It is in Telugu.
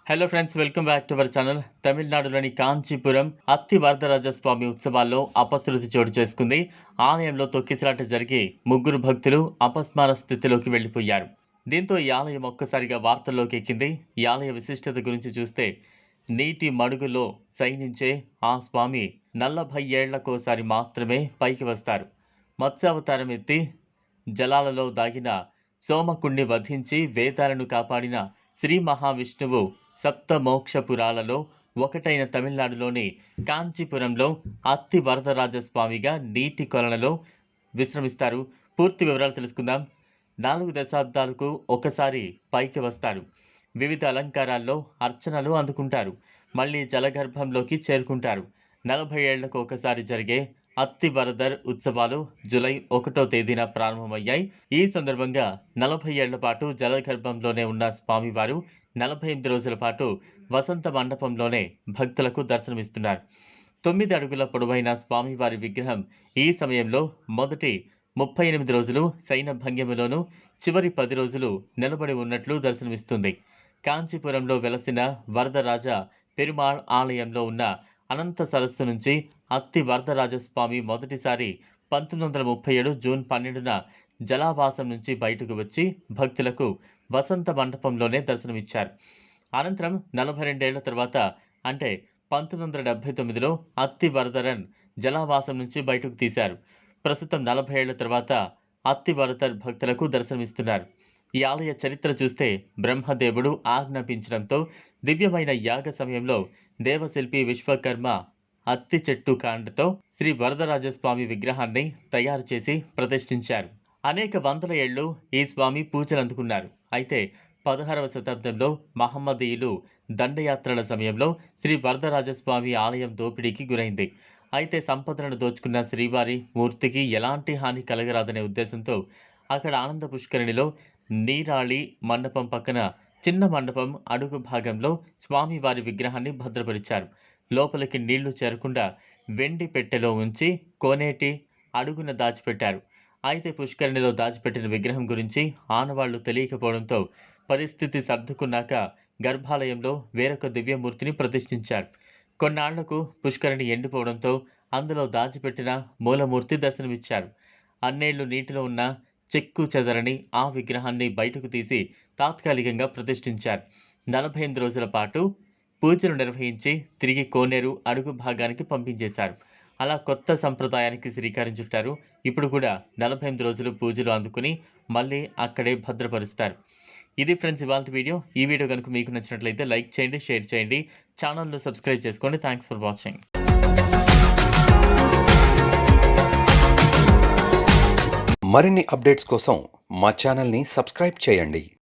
Hello friends, welcome back to our channel. తమిళనాడులోని కాంచీపురం అత్తి వరదరాజ స్వామి ఉత్సవాల్లో అపశృతి చోటు చేసుకుంది. ఆలయంలో తొక్కిసలాట జరిగి ముగ్గురు భక్తులు అపస్మార స్థితిలోకి వెళ్లిపోయారు. దీంతో ఈ ఆలయం ఒక్కసారిగా వార్తల్లోకి ఎక్కింది. ఈ ఆలయ విశిష్టత గురించి చూస్తే, నీటి మడుగులో శయనించే ఆ స్వామి 40 ఏళ్లకోసారి మాత్రమే పైకి వస్తారు. మత్స్యావతారం ఎత్తి జలాలలో దాగిన సోమకుణ్ణి వధించి వేదాలను కాపాడిన శ్రీ మహావిష్ణువు సప్త మోక్షపురాలలో ఒకటైన తమిళనాడులోని కాంచీపురంలో అత్తి వరదరాజస్వామిగా నీటి కొలనులో విశ్రమిస్తారు. పూర్తి వివరాలు తెలుసుకుందాం. 4 దశాబ్దాలకు ఒకసారి పైకి వస్తారు. వివిధ అలంకారాల్లో అర్చనలు అందుకుంటారు. మళ్ళీ జలగర్భంలోకి చేరుకుంటారు. 40 ఏళ్లకు ఒకసారి జరిగే అత్తి వరదర్ ఉత్సవాలు జూలై 1వ తేదీన ప్రారంభమయ్యాయి. ఈ సందర్భంగా 40 ఏళ్ల పాటు జలగర్భంలోనే ఉన్న స్వామివారు 48 రోజుల పాటు వసంత మండపంలోనే భక్తులకు దర్శనమిస్తున్నారు. 9 అడుగుల పొడవైన స్వామివారి విగ్రహం ఈ సమయంలో మొదటి 38 రోజులు శయన భంగిమలోనూ చివరి 10 రోజులు నిలబడి ఉన్నట్లు దర్శనమిస్తుంది. కాంచీపురంలో వెలసిన వరదరాజ పెరుమాళ్ ఆలయంలో ఉన్న అనంత సరస్సు నుంచి అత్తి వరదరాజస్వామి మొదటిసారి 1937 జూన్ 12న జలావాసం నుంచి బయటకు వచ్చి భక్తులకు వసంత మండపంలోనే దర్శనమిచ్చారు. అనంతరం 42 ఏళ్ల తర్వాత అంటే 1979లో అత్తి వరదరన్ జలావాసం నుంచి బయటకు తీశారు. ప్రస్తుతం 40 ఏళ్ల తర్వాత అత్తి వరదర్ భక్తులకు దర్శనమిస్తున్నారు. ఈ ఆలయ చరిత్ర చూస్తే, బ్రహ్మదేవుడు ఆజ్ఞాపించడంతో దివ్యమైన యాగ సమయంలో దేవశిల్పి విశ్వకర్మ అత్తి చెట్టు కాండతో శ్రీ వరదరాజస్వామి విగ్రహాన్ని తయారు చేసి ప్రతిష్ఠించారు. అనేక వందల ఏళ్లు ఈ స్వామి పూజలు అందుకున్నారు. అయితే 16వ శతాబ్దంలో మహమ్మదీయులు దండయాత్రల సమయంలో శ్రీ వరదరాజస్వామి ఆలయం దోపిడీకి గురైంది. అయితే సంపదలను దోచుకున్న శ్రీవారి మూర్తికి ఎలాంటి హాని కలగరాదనే ఉద్దేశంతో అక్కడ ఆనంద పుష్కరిణిలో నీరాళి మండపం పక్కన చిన్న మండపం అడుగు భాగంలో స్వామివారి విగ్రహాన్ని భద్రపరిచారు. లోపలికి నీళ్లు చేరకుండా వెండి పెట్టెలో ఉంచి కోనేటి అడుగున దాచిపెట్టారు. అయితే పుష్కరిణిలో దాచిపెట్టిన విగ్రహం గురించి ఆనవాళ్లు తెలియకపోవడంతో పరిస్థితి సర్దుకున్నాక గర్భాలయంలో వేరొక దివ్యమూర్తిని ప్రతిష్ఠించారు. కొన్నాళ్లకు పుష్కరిణి ఎండిపోవడంతో అందులో దాచిపెట్టిన మూలమూర్తి దర్శనమిచ్చారు. అన్నేళ్లు నీటిలో ఉన్న చెక్కు చెదరని ఆ విగ్రహాన్ని బయటకు తీసి తాత్కాలికంగా ప్రతిష్ఠించారు. 48 రోజుల పాటు పూజలు నిర్వహించి తిరిగి కోనేరు అడుగు భాగానికి పంపించేశారు. అలా కొత్త సంప్రదాయానికి శ్రీకారం చుట్టారు. ఇప్పుడు కూడా 48 రోజులు పూజలు అందుకుని మళ్ళీ అక్కడే భద్రపరుస్తారు. ఇది ఫ్రెండ్స్ ఇవాళ వీడియో. ఈ వీడియో కనుక మీకు నచ్చినట్లయితే లైక్ చేయండి, షేర్ చేయండి, ఛానల్ను సబ్స్క్రైబ్ చేసుకోండి. Thanks for watching. మరిన్ని అప్డేట్స్ కోసం మా ఛానల్ని సబ్స్క్రైబ్ చేయండి.